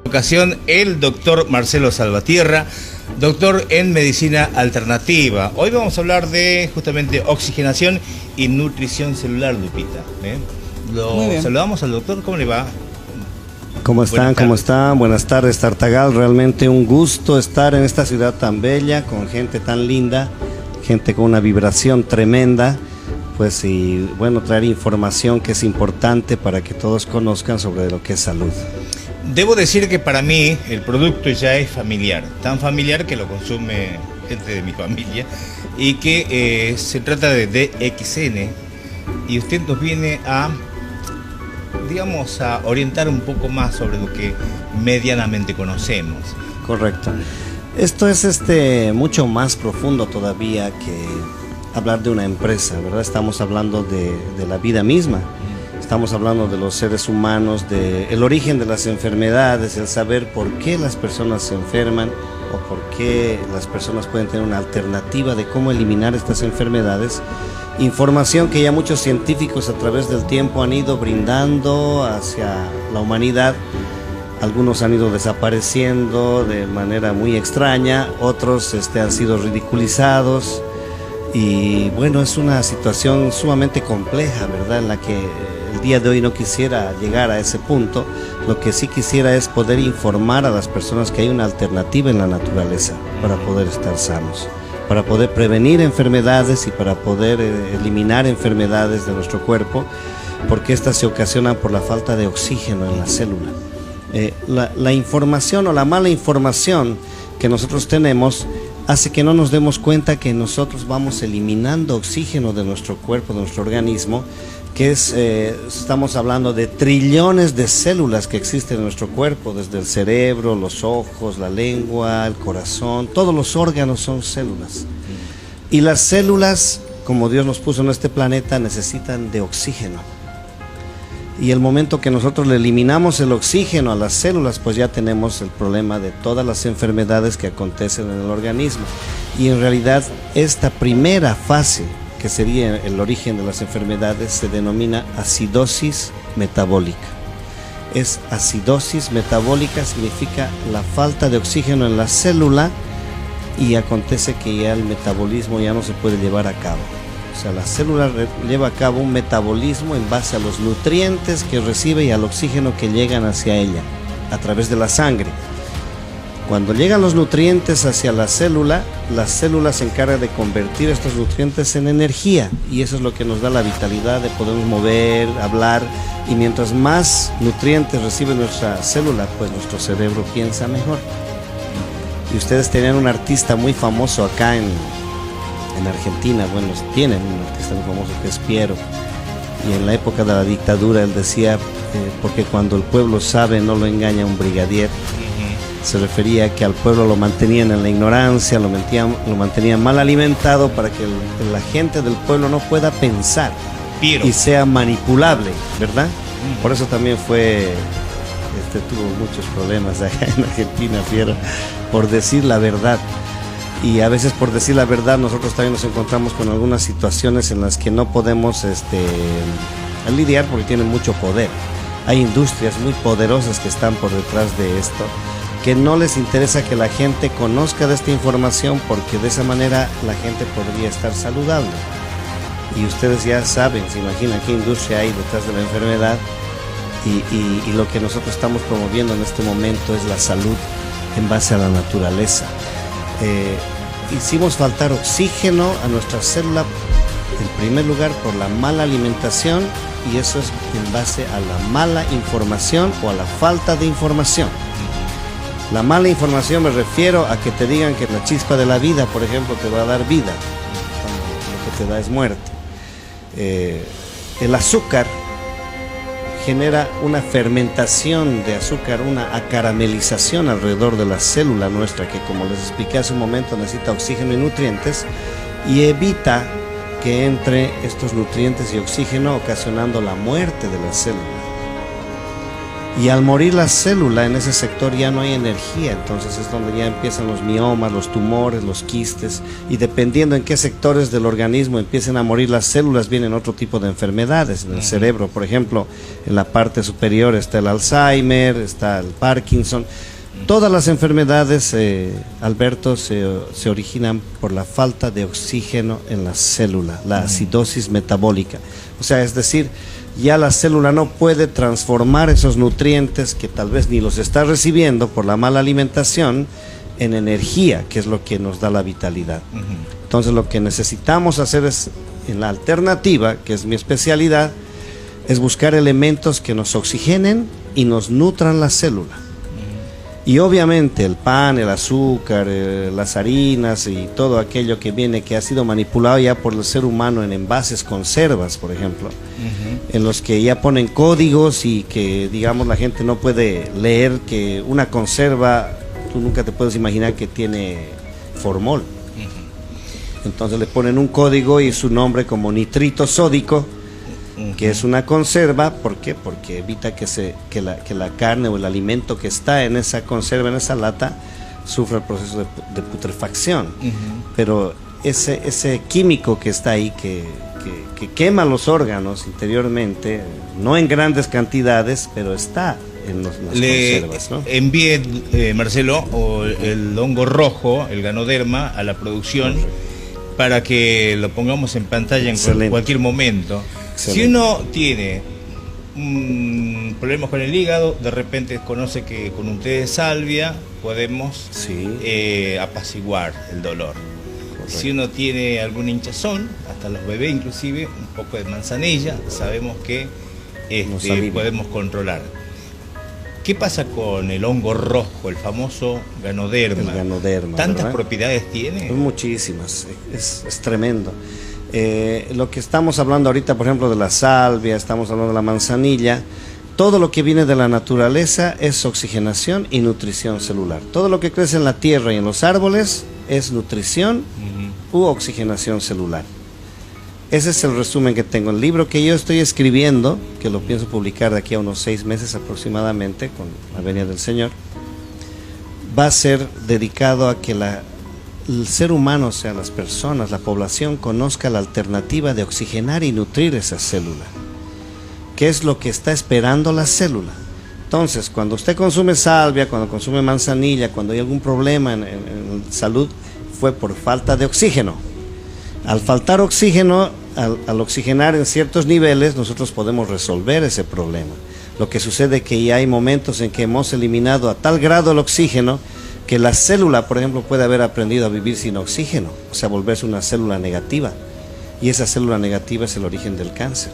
Ocasión, el doctor Marcelo Salvatierra, doctor en medicina alternativa. Hoy vamos a hablar de justamente oxigenación y nutrición celular, Lupita. Lo saludamos al doctor, ¿cómo le va? ¿Cómo están? ¿Cómo están? Buenas tardes, Tartagal. Realmente un gusto estar en esta ciudad tan bella, con gente tan linda, gente con una vibración tremenda. Pues y bueno, traer información que es importante para que todos conozcan sobre lo que es salud. Debo decir que para mí el producto ya es familiar, tan familiar que lo consume gente de mi familia y que se trata de DXN y usted nos viene a, digamos, a orientar un poco más sobre lo que medianamente conocemos. Correcto. Esto es mucho más profundo todavía que hablar de una empresa, ¿verdad? Estamos hablando de la vida misma. Estamos hablando de los seres humanos, del origen de las enfermedades, el saber por qué las personas se enferman o por qué las personas pueden tener una alternativa de cómo eliminar estas enfermedades. Información que ya muchos científicos a través del tiempo han ido brindando hacia la humanidad. Algunos han ido desapareciendo de manera muy extraña, otros han sido ridiculizados. Y bueno, es una situación sumamente compleja, ¿verdad? En la que el día de hoy no quisiera llegar a ese punto. Lo que sí quisiera es poder informar a las personas que hay una alternativa en la naturaleza para poder estar sanos, para poder prevenir enfermedades y para poder eliminar enfermedades de nuestro cuerpo, porque estas se ocasionan por la falta de oxígeno en la célula. La información o la mala información que nosotros tenemos hace que no nos demos cuenta que nosotros vamos eliminando oxígeno de nuestro cuerpo, de nuestro organismo, que estamos hablando de trillones de células que existen en nuestro cuerpo, desde el cerebro, los ojos, la lengua, el corazón, todos los órganos son células. Y las células, como Dios nos puso en este planeta, necesitan de oxígeno. Y el momento que nosotros le eliminamos el oxígeno a las células, pues ya tenemos el problema de todas las enfermedades que acontecen en el organismo. Y en realidad esta primera fase, que sería el origen de las enfermedades, se denomina acidosis metabólica. Acidosis metabólica significa la falta de oxígeno en la célula y acontece que ya el metabolismo ya no se puede llevar a cabo. O sea, la célula lleva a cabo un metabolismo en base a los nutrientes que recibe y al oxígeno que llegan hacia ella a través de la sangre. Cuando llegan los nutrientes hacia la célula se encarga de convertir estos nutrientes en energía y eso es lo que nos da la vitalidad de podernos mover, hablar, y mientras más nutrientes recibe nuestra célula, pues nuestro cerebro piensa mejor. Y ustedes tenían un artista muy famoso acá en Argentina, bueno, tienen un artista muy famoso que es Piero, y en la época de la dictadura él decía, porque cuando el pueblo sabe no lo engaña un brigadier. Se refería a que al pueblo lo mantenían en la ignorancia, lo mantenían mal alimentado para que la gente del pueblo no pueda pensar y sea manipulable, ¿verdad? Por eso también tuvo muchos problemas acá en Argentina, Piero, por decir la verdad. Y a veces por decir la verdad nosotros también nos encontramos con algunas situaciones en las que no podemos lidiar porque tienen mucho poder. Hay industrias muy poderosas que están por detrás de esto, que no les interesa que la gente conozca de esta información porque de esa manera la gente podría estar saludable. Y ustedes ya saben, se imaginan qué industria hay detrás de la enfermedad y lo que nosotros estamos promoviendo en este momento es la salud en base a la naturaleza. Hicimos faltar oxígeno a nuestra célula en primer lugar por la mala alimentación y eso es en base a la mala información o a la falta de información. La mala información me refiero a que te digan que la chispa de la vida, por ejemplo, te va a dar vida, cuando lo que te da es muerte. El azúcar genera una fermentación de azúcar, una acaramelización alrededor de la célula nuestra que, como les expliqué hace un momento, necesita oxígeno y nutrientes y evita que entre estos nutrientes y oxígeno ocasionando la muerte de la célula. Y al morir la célula, en ese sector ya no hay energía, entonces es donde ya empiezan los miomas, los tumores, los quistes, y dependiendo en qué sectores del organismo empiecen a morir las células, vienen otro tipo de enfermedades. En el cerebro, por ejemplo, en la parte superior está el Alzheimer, está el Parkinson. Todas las enfermedades, Alberto, se originan por la falta de oxígeno en la célula, la acidosis metabólica. O sea, es decir, ya la célula no puede transformar esos nutrientes que tal vez ni los está recibiendo por la mala alimentación en energía, que es lo que nos da la vitalidad. Entonces lo que necesitamos hacer es, en la alternativa, que es mi especialidad, es buscar elementos que nos oxigenen y nos nutran la célula. Y obviamente el pan, el azúcar, las harinas y todo aquello que viene, que ha sido manipulado ya por el ser humano en envases, conservas, por ejemplo, en los que ya ponen códigos y que, digamos, la gente no puede leer que una conserva, tú nunca te puedes imaginar que tiene formol. Entonces le ponen un código y su nombre como nitrito sódico, que es una conserva. ¿Por qué? Porque evita que la carne o el alimento que está en esa conserva, en esa lata, sufra el proceso de putrefacción. Pero ese químico que está ahí, que quema los órganos interiormente, no en grandes cantidades, pero está en las conservas, ¿no? Envíe, Marcelo, el hongo rojo, el Ganoderma, a la producción para que lo pongamos en pantalla en cualquier momento. Excelente. Si uno tiene problemas con el hígado, de repente conoce que con un té de salvia podemos apaciguar el dolor. Correcto. Si uno tiene algún hinchazón, hasta los bebés inclusive, un poco de manzanilla, sabemos que podemos controlar. ¿Qué pasa con el hongo rojo, el famoso Ganoderma? El Ganoderma, ¿Tantas ¿verdad? propiedades tiene? Muchísimas, es tremendo. Lo que estamos hablando ahorita, por ejemplo, de la salvia, estamos hablando de la manzanilla, todo lo que viene de la naturaleza es oxigenación y nutrición celular. Todo lo que crece en la tierra y en los árboles es nutrición u oxigenación celular. Ese es el resumen que tengo. El libro que yo estoy escribiendo, que lo pienso publicar de aquí a unos 6 meses aproximadamente, con la venia del Señor, va a ser dedicado a que el ser humano, o sea, las personas, la población, conozca la alternativa de oxigenar y nutrir esa célula. ¿Qué es lo que está esperando la célula? Entonces, cuando usted consume salvia, cuando consume manzanilla, cuando hay algún problema en salud, fue por falta de oxígeno. Al faltar oxígeno, al oxigenar en ciertos niveles, nosotros podemos resolver ese problema. Lo que sucede es que ya hay momentos en que hemos eliminado a tal grado el oxígeno que la célula, por ejemplo, puede haber aprendido a vivir sin oxígeno, o sea, volverse una célula negativa. Y esa célula negativa es el origen del cáncer.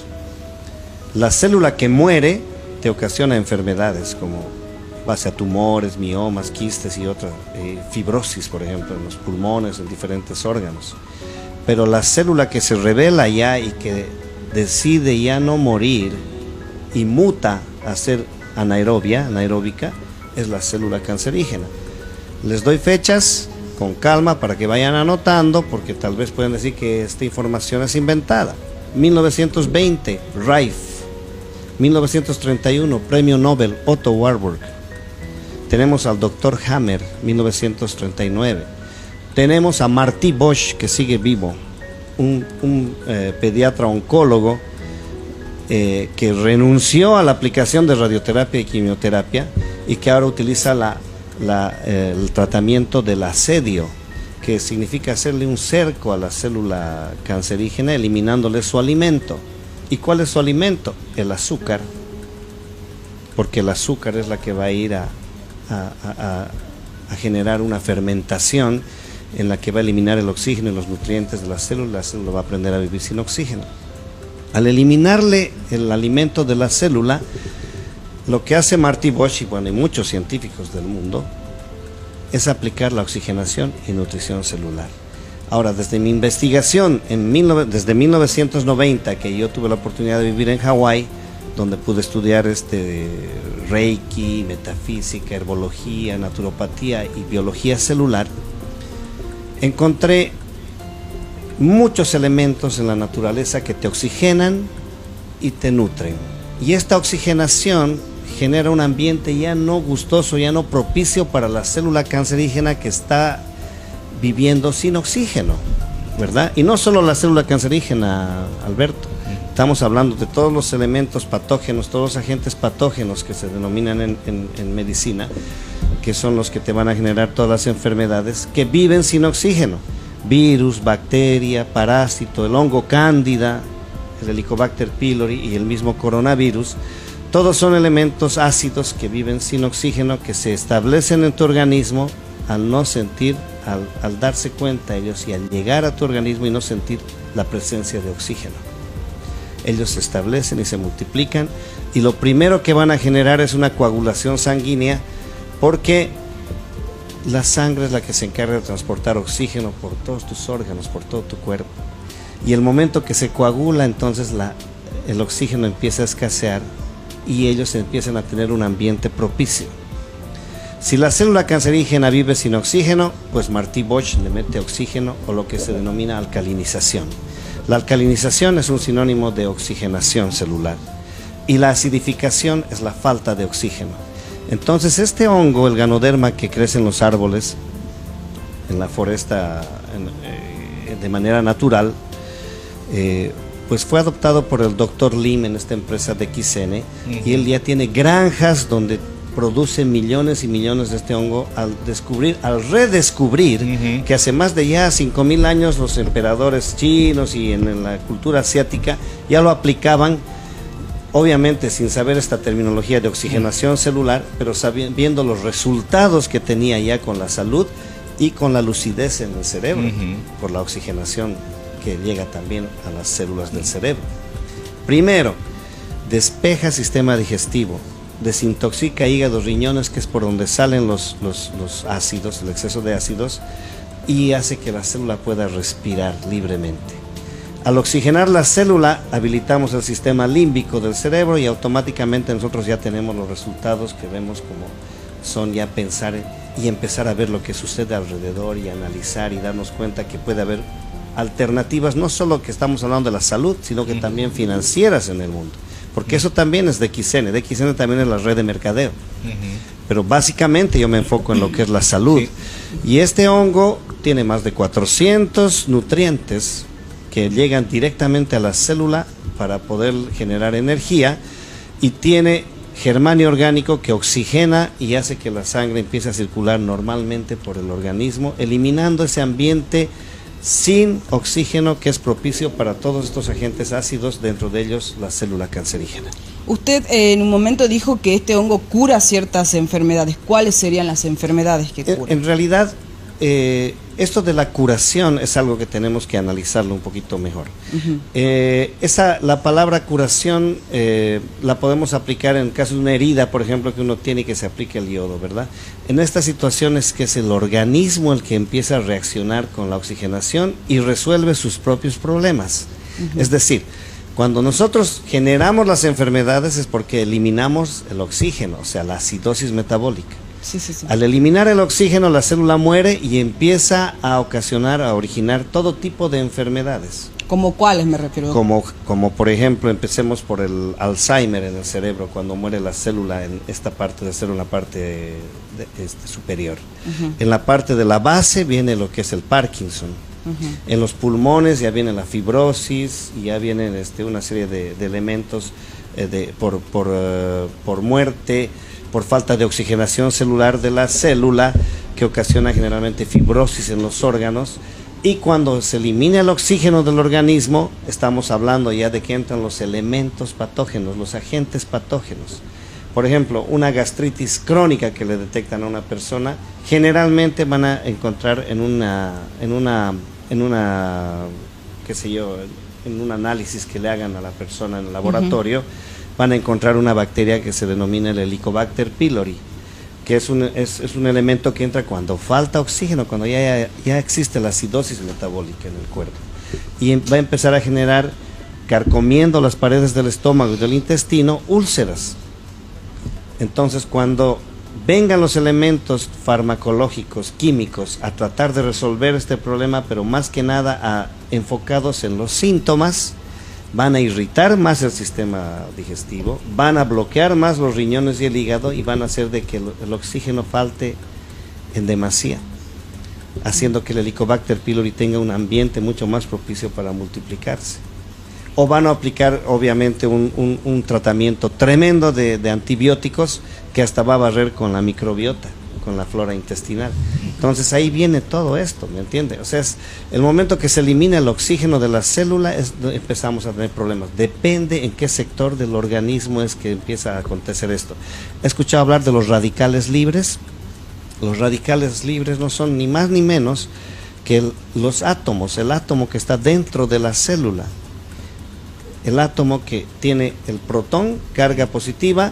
La célula que muere te ocasiona enfermedades como base a tumores, miomas, quistes y otras, fibrosis, por ejemplo, en los pulmones, en diferentes órganos. Pero la célula que se revela ya y que decide ya no morir y muta a ser anaeróbica, es la célula cancerígena. Les doy fechas con calma para que vayan anotando, porque tal vez pueden decir que esta información es inventada. 1920, Rife. 1931, Premio Nobel, Otto Warburg. Tenemos al Dr. Hammer, 1939. Tenemos a Marty Bosch, que sigue vivo, un pediatra oncólogo que renunció a la aplicación de radioterapia y quimioterapia y que ahora utiliza el tratamiento del asedio, que significa hacerle un cerco a la célula cancerígena eliminándole su alimento. ¿Y cuál es su alimento? El azúcar, porque el azúcar es la que va a ir a generar una fermentación en la que va a eliminar el oxígeno y los nutrientes de la célula va a aprender a vivir sin oxígeno. Al eliminarle el alimento de la célula, lo que hace Marty Bosch y muchos científicos del mundo es aplicar la oxigenación y nutrición celular. Ahora, desde mi investigación, desde 1990, que yo tuve la oportunidad de vivir en Hawái, donde pude estudiar Reiki, metafísica, herbología, naturopatía y biología celular, encontré muchos elementos en la naturaleza que te oxigenan y te nutren. Y esta oxigenación genera un ambiente ya no gustoso, ya no propicio para la célula cancerígena que está viviendo sin oxígeno, ¿verdad? Y no solo la célula cancerígena, Alberto, estamos hablando de todos los elementos patógenos, todos los agentes patógenos que se denominan en medicina, que son los que te van a generar todas las enfermedades, que viven sin oxígeno. Virus, bacteria, parásito, el hongo cándida, el Helicobacter pylori y el mismo coronavirus, todos son elementos ácidos que viven sin oxígeno, que se establecen en tu organismo al no sentir, al darse cuenta ellos y al llegar a tu organismo y no sentir la presencia de oxígeno. Ellos se establecen y se multiplican, y lo primero que van a generar es una coagulación sanguínea, porque la sangre es la que se encarga de transportar oxígeno por todos tus órganos, por todo tu cuerpo. Y el momento que se coagula, entonces el oxígeno empieza a escasear y ellos empiezan a tener un ambiente propicio. Si la célula cancerígena vive sin oxígeno, pues Martí Bosch le mete oxígeno, o lo que se denomina alcalinización. La alcalinización es un sinónimo de oxigenación celular, y la acidificación es la falta de oxígeno. Entonces este hongo, el Ganoderma, que crece en los árboles, en la foresta, de manera natural, pues fue adoptado por el Dr. Lim en esta empresa de XN, y él ya tiene granjas donde produce millones y millones de este hongo al redescubrir que hace más de ya 5,000 años los emperadores chinos y en la cultura asiática ya lo aplicaban, obviamente sin saber esta terminología de oxigenación celular, pero viendo los resultados que tenía ya con la salud y con la lucidez en el cerebro, por la oxigenación que llega también a las células del cerebro. Primero, despeja sistema digestivo, desintoxica hígado, riñones, que es por donde salen los ácidos, el exceso de ácidos, y hace que la célula pueda respirar libremente. Al oxigenar la célula, habilitamos el sistema límbico del cerebro y automáticamente nosotros ya tenemos los resultados que vemos, como son ya pensar y empezar a ver lo que sucede alrededor y analizar y darnos cuenta que puede haber alternativas, no solo que estamos hablando de la salud, sino que también financieras en el mundo. Porque eso también es de XN. De XN también es la red de mercadeo. Pero básicamente yo me enfoco en lo que es la salud. Y este hongo tiene más de 400 nutrientes que llegan directamente a la célula para poder generar energía, y tiene germanio orgánico que oxigena y hace que la sangre empiece a circular normalmente por el organismo, eliminando ese ambiente sin oxígeno que es propicio para todos estos agentes ácidos, dentro de ellos la célula cancerígena. Usted en un momento dijo que este hongo cura ciertas enfermedades. ¿Cuáles serían las enfermedades que cura? En realidad, esto de la curación es algo que tenemos que analizarlo un poquito mejor. La palabra curación la podemos aplicar en el caso de una herida, por ejemplo, que uno tiene, que se aplique el yodo, ¿verdad? En estas situaciones que es el organismo el que empieza a reaccionar con la oxigenación y resuelve sus propios problemas. Es decir, cuando nosotros generamos las enfermedades es porque eliminamos el oxígeno, o sea, la acidosis metabólica. Sí. Al eliminar el oxígeno, la célula muere y empieza a originar todo tipo de enfermedades. ¿Cómo cuáles me refiero? Como por ejemplo, empecemos por el Alzheimer en el cerebro, cuando muere la célula en esta parte del cerebro, en la parte superior. En la parte de la base viene lo que es el Parkinson. En los pulmones ya viene la fibrosis, y ya vienen una serie de elementos por muerte, por falta de oxigenación celular de la célula, que ocasiona generalmente fibrosis en los órganos. Y cuando se elimina el oxígeno del organismo, estamos hablando ya de que entran los elementos patógenos, los agentes patógenos. Por ejemplo, una gastritis crónica que le detectan a una persona, generalmente van a encontrar en un análisis que le hagan a la persona en el laboratorio, van a encontrar una bacteria que se denomina el Helicobacter pylori, que es un elemento que entra cuando falta oxígeno, cuando ya existe la acidosis metabólica en el cuerpo, y va a empezar a generar, carcomiendo las paredes del estómago y del intestino, úlceras. Entonces, cuando vengan los elementos farmacológicos, químicos, a tratar de resolver este problema, pero más que nada enfocados en los síntomas, van a irritar más el sistema digestivo, van a bloquear más los riñones y el hígado y van a hacer de que el oxígeno falte en demasía, haciendo que el Helicobacter pylori tenga un ambiente mucho más propicio para multiplicarse. O van a aplicar obviamente un tratamiento tremendo de antibióticos que hasta va a barrer con la microbiota, con la flora intestinal. Entonces ahí viene todo esto, ¿me entiende? O sea, es el momento que se elimina el oxígeno de la célula, empezamos a tener problemas. Depende en qué sector del organismo es que empieza a acontecer esto. He escuchado hablar de los radicales libres. Los radicales libres no son ni más ni menos que los átomos, el átomo que está dentro de la célula. El átomo que tiene el protón, carga positiva,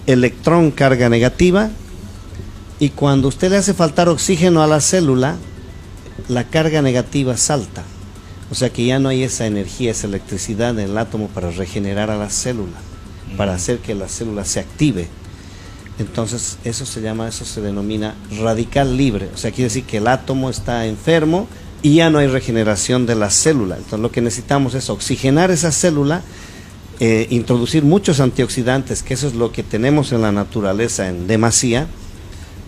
electrón, carga negativa, y cuando usted le hace faltar oxígeno a la célula, la carga negativa salta. O sea que ya no hay esa energía, esa electricidad en el átomo para regenerar a la célula, para hacer que la célula se active. Entonces eso se denomina radical libre. O sea, quiere decir que el átomo está enfermo y ya no hay regeneración de la célula. Entonces lo que necesitamos es oxigenar esa célula, introducir muchos antioxidantes, que eso es lo que tenemos en la naturaleza en demasía,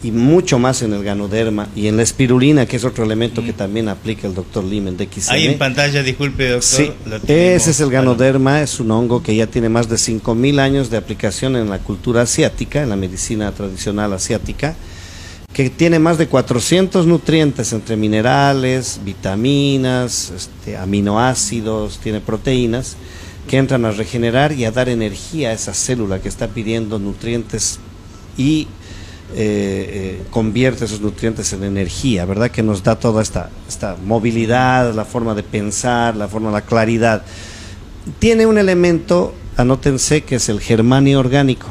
y mucho más en el ganoderma y en la espirulina, que es otro elemento que también aplica el doctor Lim, el DXM. Ahí en pantalla, disculpe, doctor. Sí, ese es el ganoderma, es un hongo que ya tiene más de 5.000 años de aplicación en la cultura asiática, en la medicina tradicional asiática, que tiene más de 400 nutrientes entre minerales, vitaminas, aminoácidos, tiene proteínas, que entran a regenerar y a dar energía a esa célula que está pidiendo nutrientes y convierte esos nutrientes en energía, ¿verdad? Que nos da toda esta movilidad, la forma de pensar, la claridad. Tiene un elemento, anótense, que es el germanio orgánico,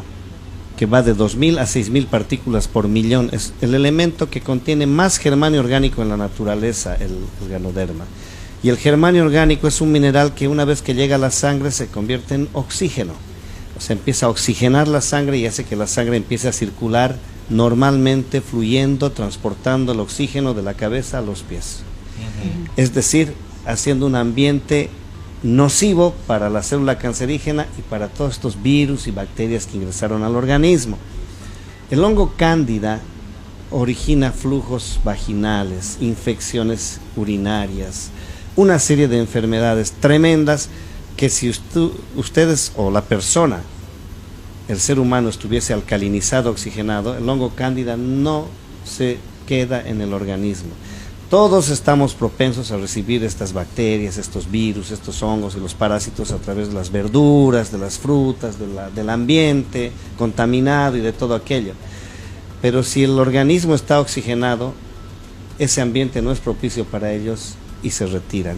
que va de 2.000 a 6.000 partículas por millón. Es el elemento que contiene más germanio orgánico en la naturaleza, el ganoderma. Y el germanio orgánico es un mineral que una vez que llega a la sangre se convierte en oxígeno. O sea, empieza a oxigenar la sangre y hace que la sangre empiece a circular normalmente, fluyendo, transportando el oxígeno de la cabeza a los pies. Es decir, haciendo un ambiente nocivo para la célula cancerígena y para todos estos virus y bacterias que ingresaron al organismo. El hongo cándida origina flujos vaginales, infecciones urinarias, una serie de enfermedades tremendas que si ustedes o la persona, el ser humano, estuviese alcalinizado, oxigenado, el hongo cándida no se queda en el organismo. Todos estamos propensos a recibir estas bacterias, estos virus, estos hongos y los parásitos a través de las verduras, de las frutas, del ambiente contaminado y de todo aquello. Pero si el organismo está oxigenado, ese ambiente no es propicio para ellos y se retiran.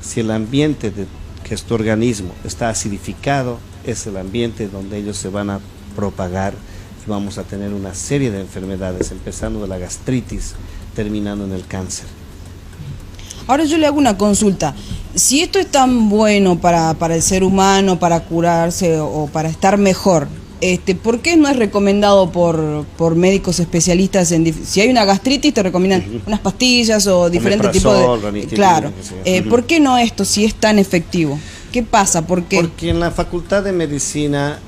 Si el ambiente que es tu organismo está acidificado, es el ambiente donde ellos se van a propagar y vamos a tener una serie de enfermedades, empezando de la gastritis, terminando en el cáncer. Ahora yo le hago una consulta. Si esto es tan bueno para el ser humano, para curarse o para estar mejor, ¿por qué no es recomendado por médicos especialistas? Si hay una gastritis te recomiendan unas pastillas o diferentes tipos de... Claro. ¿Por qué no esto si es tan efectivo? ¿Qué pasa? ¿Por qué? Porque en la Facultad de Medicina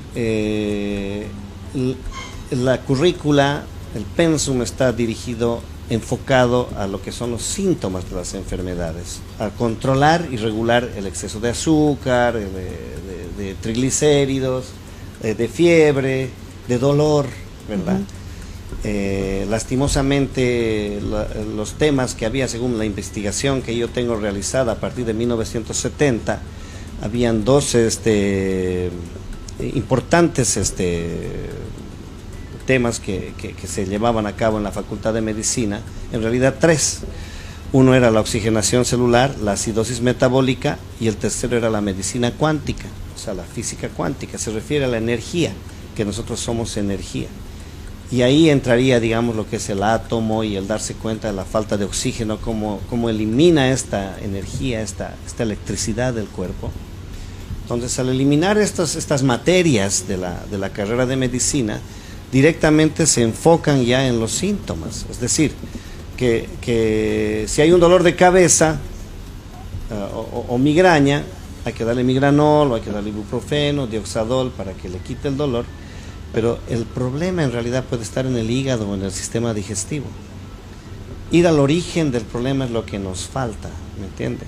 la currícula, el pensum está enfocado a lo que son los síntomas de las enfermedades, a controlar y regular el exceso de azúcar, de triglicéridos, de fiebre, de dolor, ¿verdad? Lastimosamente los temas que había según la investigación que yo tengo realizada a partir de 1970, habían dos importantes temas que se llevaban a cabo en la Facultad de Medicina, en realidad 3. Uno era la oxigenación celular, la acidosis metabólica, y el tercero era la medicina cuántica, o sea, la física cuántica. Se refiere a la energía, que nosotros somos energía. Y ahí entraría, digamos, lo que es el átomo y el darse cuenta de la falta de oxígeno, cómo elimina esta energía, esta electricidad del cuerpo. Entonces, al eliminar estas materias de la carrera de medicina, directamente se enfocan ya en los síntomas. Es decir, que si hay un dolor de cabeza o migraña, hay que darle migranol, o hay que darle ibuprofeno, dioxadol para que le quite el dolor, pero el problema en realidad puede estar en el hígado o en el sistema digestivo. Ir al origen del problema es lo que nos falta, ¿me entiende?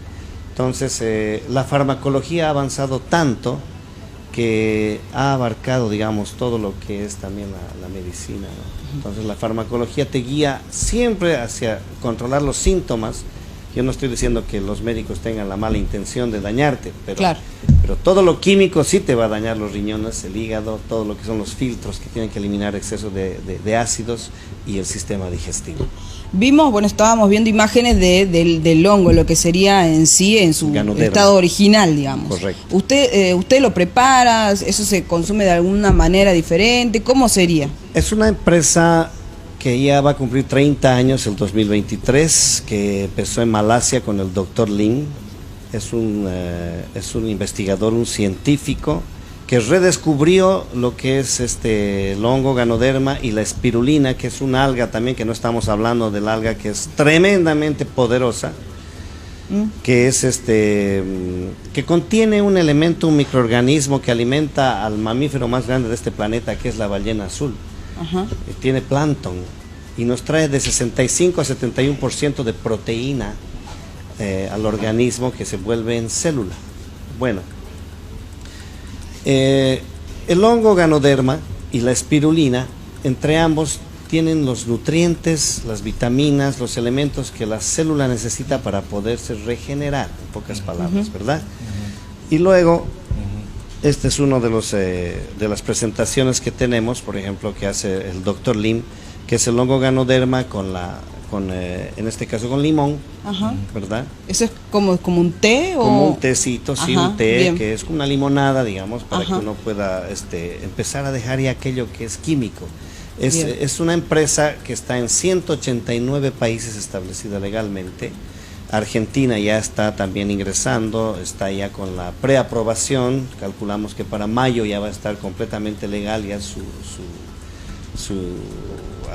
Entonces, la farmacología ha avanzado tanto que ha abarcado, digamos, todo lo que es también la medicina, ¿no? Entonces, la farmacología te guía siempre hacia controlar los síntomas. Yo no estoy diciendo que los médicos tengan la mala intención de dañarte, pero, claro, pero todo lo químico sí te va a dañar los riñones, el hígado, todo lo que son los filtros que tienen que eliminar exceso de ácidos y el sistema digestivo. Vimos, bueno, estábamos viendo imágenes del hongo, lo que sería en sí, en su Ganoderma. estado original, digamos. Correcto. ¿Usted lo prepara? ¿Eso se consume de alguna manera diferente? ¿Cómo sería? Es una empresa que ya va a cumplir 30 años el 2023, que empezó en Malasia con el Dr. Lim. Es un investigador, un científico que redescubrió lo que es el hongo Ganoderma y la espirulina, que es una alga también, que no estamos hablando del alga, que es tremendamente poderosa, que es que contiene un elemento, un microorganismo que alimenta al mamífero más grande de este planeta, que es la ballena azul. Ajá. Tiene plancton y nos trae de 65 a 71% de proteína al organismo, que se vuelve en célula. Bueno, el hongo Ganoderma y la espirulina, entre ambos tienen los nutrientes, las vitaminas, los elementos que la célula necesita para poderse regenerar, en pocas palabras, ¿verdad? Y luego, este es uno de las presentaciones que tenemos, por ejemplo, que hace el Dr. Lim, que es el hongo Ganoderma en este caso con limón, Ajá. ¿verdad? ¿Eso es como un té? Como un tecito, sí, Ajá, un té, bien. que es una limonada, digamos, para Ajá. que uno pueda empezar a dejar ya aquello que es químico. Bien. Es una empresa que está en 189 países establecida legalmente. Argentina ya está también ingresando, está ya con la preaprobación. Calculamos que para mayo ya va a estar completamente legal ya su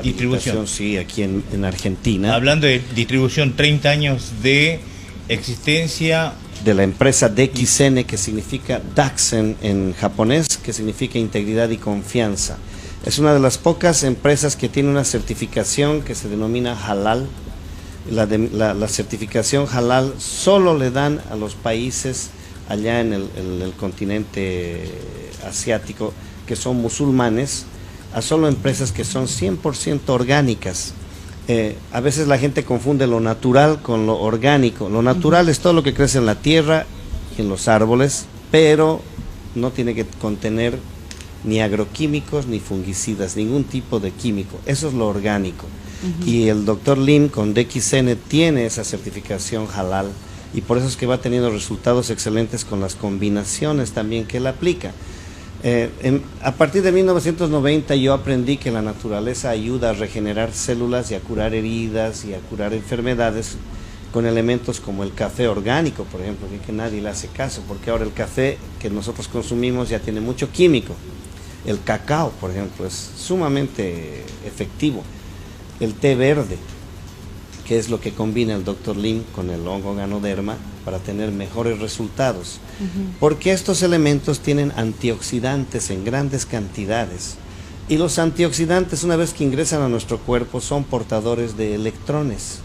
distribución. Sí, aquí en Argentina. Hablando de distribución, 30 años de existencia. De la empresa DXN, que significa Daxen en japonés, que significa integridad y confianza. Es una de las pocas empresas que tiene una certificación que se denomina halal. La certificación halal solo le dan a los países allá en el continente asiático, que son musulmanes, a solo empresas que son 100% orgánicas. A veces la gente confunde lo natural con lo orgánico. Lo natural es todo lo que crece en la tierra y en los árboles, pero no tiene que contener ni agroquímicos ni fungicidas, ningún tipo de químico. Eso es lo orgánico. Y el Dr. Lim con DXN tiene esa certificación halal, y por eso es que va teniendo resultados excelentes con las combinaciones también que él aplica. A partir de 1990 yo aprendí que la naturaleza ayuda a regenerar células y a curar heridas y a curar enfermedades con elementos como el café orgánico, por ejemplo, que nadie le hace caso, porque ahora el café que nosotros consumimos ya tiene mucho químico. El cacao, por ejemplo, es sumamente efectivo. El té verde, que es lo que combina el Dr. Lim con el hongo Ganoderma para tener mejores resultados. Porque estos elementos tienen antioxidantes en grandes cantidades. Y los antioxidantes, una vez que ingresan a nuestro cuerpo, son portadores de electrones.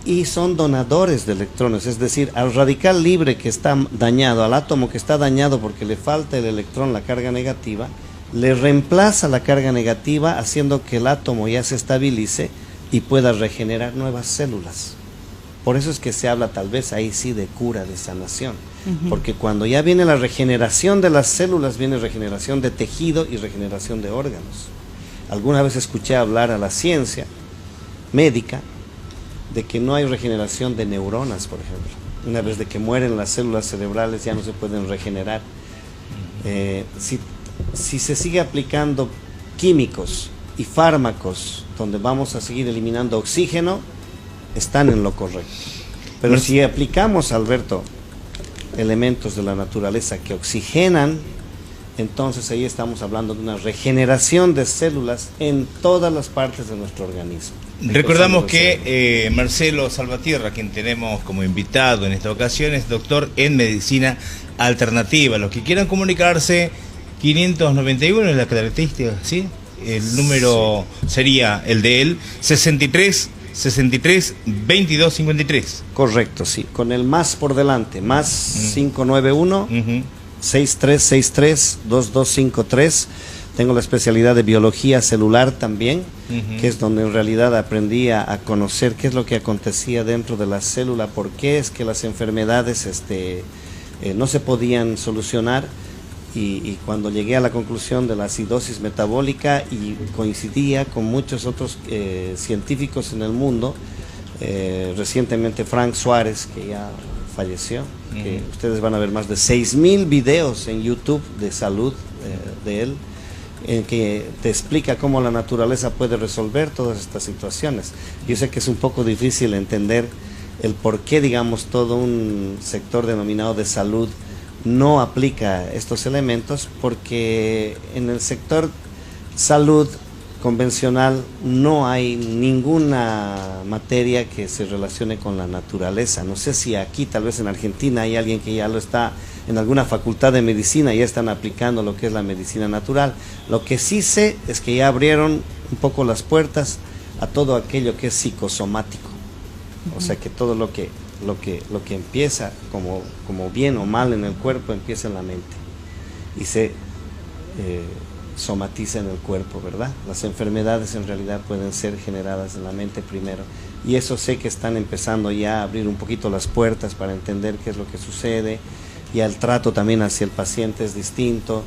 Y son donadores de electrones, es decir, al radical libre que está dañado, al átomo que está dañado porque le falta el electrón, la carga negativa, le reemplaza la carga negativa, haciendo que el átomo ya se estabilice y pueda regenerar nuevas células. Por eso es que se habla tal vez ahí sí de cura, de sanación, porque cuando ya viene la regeneración de las células, viene regeneración de tejido y regeneración de órganos. Alguna vez escuché hablar a la ciencia médica de que no hay regeneración de neuronas, por ejemplo. Una vez de que mueren las células cerebrales ya no se pueden regenerar. Si se sigue aplicando químicos y fármacos donde vamos a seguir eliminando oxígeno, están en lo correcto. Pero si aplicamos, Alberto, elementos de la naturaleza que oxigenan, entonces ahí estamos hablando de una regeneración de células en todas las partes de nuestro organismo. Recordamos que Marcelo Salvatierra, quien tenemos como invitado en esta ocasión, es doctor en medicina Alternativa. Los que quieran comunicarse, 591 es la característica, ¿sí? El número sería el de él, 63 22 53. Correcto, sí, con el más por delante, más 591 6363 2253. Tengo la especialidad de biología celular también, que es donde en realidad aprendí a conocer qué es lo que acontecía dentro de la célula, por qué es que las enfermedades no se podían solucionar. Y cuando llegué a la conclusión de la acidosis metabólica y coincidía con muchos otros científicos en el mundo, recientemente Frank Suárez, que ya falleció, que ustedes van a ver más de 6,000 videos en YouTube de salud de él, en que te explica cómo la naturaleza puede resolver todas estas situaciones. Yo sé que es un poco difícil entender el por qué, digamos, todo un sector denominado de salud no aplica estos elementos, porque en el sector salud convencional no hay ninguna materia que se relacione con la naturaleza. No sé si aquí, tal vez en Argentina, hay alguien que ya lo está en alguna facultad de medicina y ya están aplicando lo que es la medicina natural. Lo que sí sé es que ya abrieron un poco las puertas a todo aquello que es psicosomático. O sea, que todo lo que empieza como bien o mal en el cuerpo empieza en la mente y se somatiza en el cuerpo, ¿verdad? Las enfermedades en realidad pueden ser generadas en la mente primero, y eso sé que están empezando ya a abrir un poquito las puertas para entender qué es lo que sucede, y el trato también hacia el paciente es distinto,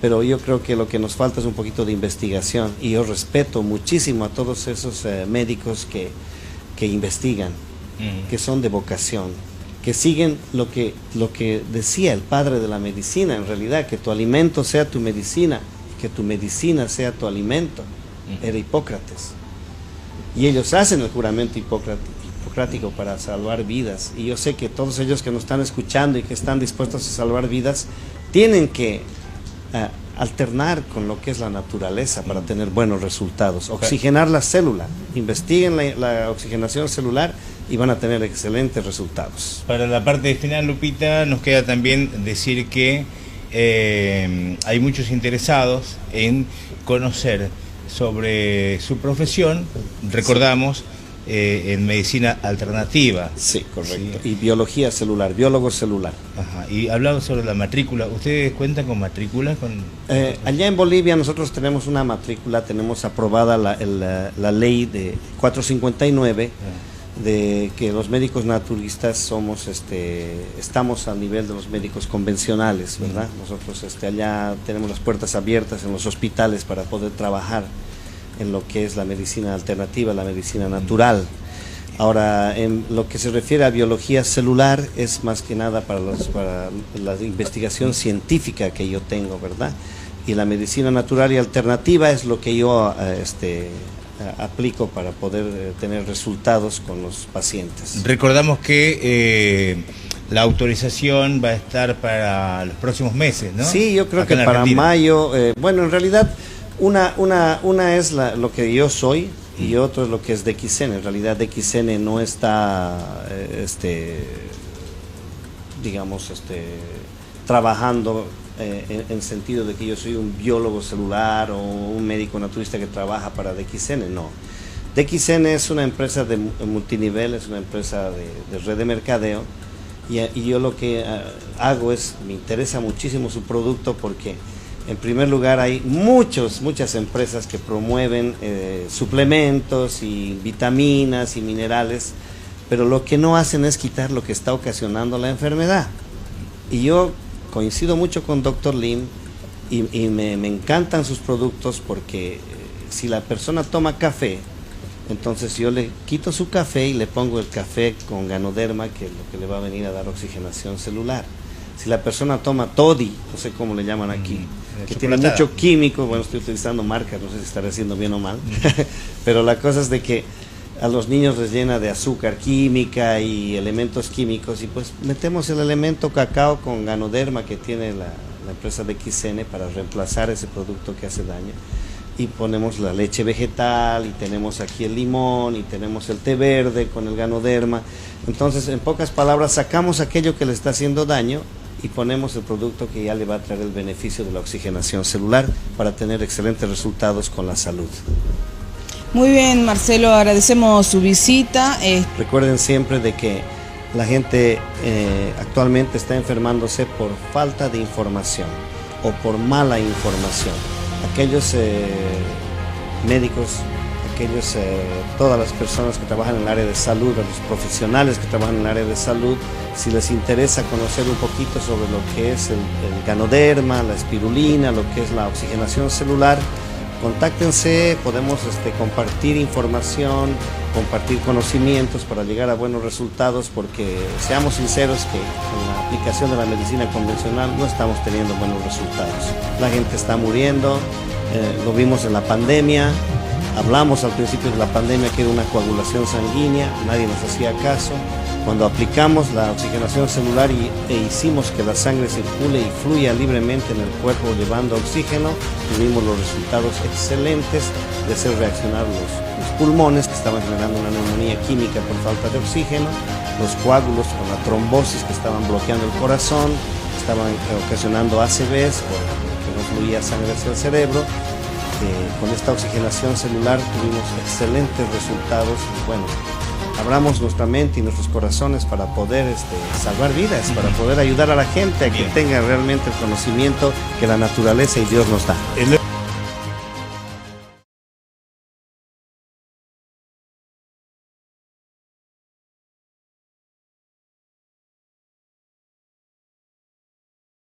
pero yo creo que lo que nos falta es un poquito de investigación, y yo respeto muchísimo a todos esos médicos que investigan, que son de vocación, que siguen lo que decía el padre de la medicina, en realidad, que tu alimento sea tu medicina, que tu medicina sea tu alimento. Era Hipócrates, y ellos hacen el juramento hipocrático para salvar vidas, y yo sé que todos ellos que nos están escuchando y que están dispuestos a salvar vidas tienen que alternar con lo que es la naturaleza para tener buenos resultados. Oxigenar la célula, investiguen la oxigenación celular y van a tener excelentes resultados. Para la parte final, Lupita, nos queda también decir que hay muchos interesados en conocer sobre su profesión, recordamos, en medicina alternativa. Sí, correcto. Sí. Y biología celular, biólogo celular. Ajá. Y hablamos sobre la matrícula. ¿Ustedes cuentan con matrícula? Allá en Bolivia nosotros tenemos una matrícula, tenemos aprobada la ley de 459, de que los médicos naturistas estamos al nivel de los médicos convencionales, ¿verdad? Nosotros allá tenemos las puertas abiertas en los hospitales para poder trabajar en lo que es la medicina alternativa, la medicina natural. Ahora, en lo que se refiere a biología celular, es más que nada para la investigación científica que yo tengo, ¿verdad? Y la medicina natural y alternativa es lo que yo aplico para poder tener resultados con los pacientes. Recordamos que la autorización va a estar para los próximos meses, ¿no? Sí, yo creo que para mayo, bueno, en realidad una es lo que yo soy y otro es lo que es DXN. En realidad DXN no está trabajando en sentido de que yo soy un biólogo celular o un médico naturista que trabaja para DXN, no. DXN es una empresa de multinivel, es una empresa de red de mercadeo, y yo lo que hago me interesa muchísimo su producto, porque en primer lugar hay muchas empresas que promueven suplementos y vitaminas y minerales, pero lo que no hacen es quitar lo que está ocasionando la enfermedad. Y yo coincido mucho con Dr. Lim y me encantan sus productos, porque si la persona toma café, entonces yo le quito su café y le pongo el café con Ganoderma, que es lo que le va a venir a dar oxigenación celular. Si la persona toma Toddy, no sé cómo le llaman aquí, que tiene mucho químico, bueno, estoy utilizando marcas, no sé si estaré haciendo bien o mal, pero la cosa es de que a los niños les llena de azúcar química y elementos químicos, y pues metemos el elemento cacao con Ganoderma que tiene la empresa de XN para reemplazar ese producto que hace daño, y ponemos la leche vegetal, y tenemos aquí el limón, y tenemos el té verde con el Ganoderma. Entonces, en pocas palabras, sacamos aquello que le está haciendo daño y ponemos el producto que ya le va a traer el beneficio de la oxigenación celular para tener excelentes resultados con la salud. Muy bien, Marcelo, agradecemos su visita. Recuerden siempre de que la gente actualmente está enfermándose por falta de información o por mala información. Aquellos médicos, todas las personas que trabajan en el área de salud, a los profesionales que trabajan en el área de salud, si les interesa conocer un poquito sobre lo que es el ganoderma, la espirulina, lo que es la oxigenación celular, contáctense, podemos compartir información, compartir conocimientos para llegar a buenos resultados, porque seamos sinceros que con la aplicación de la medicina convencional no estamos teniendo buenos resultados. La gente está muriendo, lo vimos en la pandemia. Hablamos al principio de la pandemia que era una coagulación sanguínea, nadie nos hacía caso. Cuando aplicamos la oxigenación celular e hicimos que la sangre circule y fluya libremente en el cuerpo llevando oxígeno, tuvimos los resultados excelentes de hacer reaccionar los pulmones, que estaban generando una neumonía química por falta de oxígeno, los coágulos con la trombosis que estaban bloqueando el corazón, estaban ocasionando ACVs porque no fluía sangre hacia el cerebro. Con esta oxigenación celular tuvimos excelentes resultados. Bueno, abramos nuestra mente y nuestros corazones para poder salvar vidas, para poder ayudar a la gente a que tenga realmente el conocimiento que la naturaleza y Dios nos da.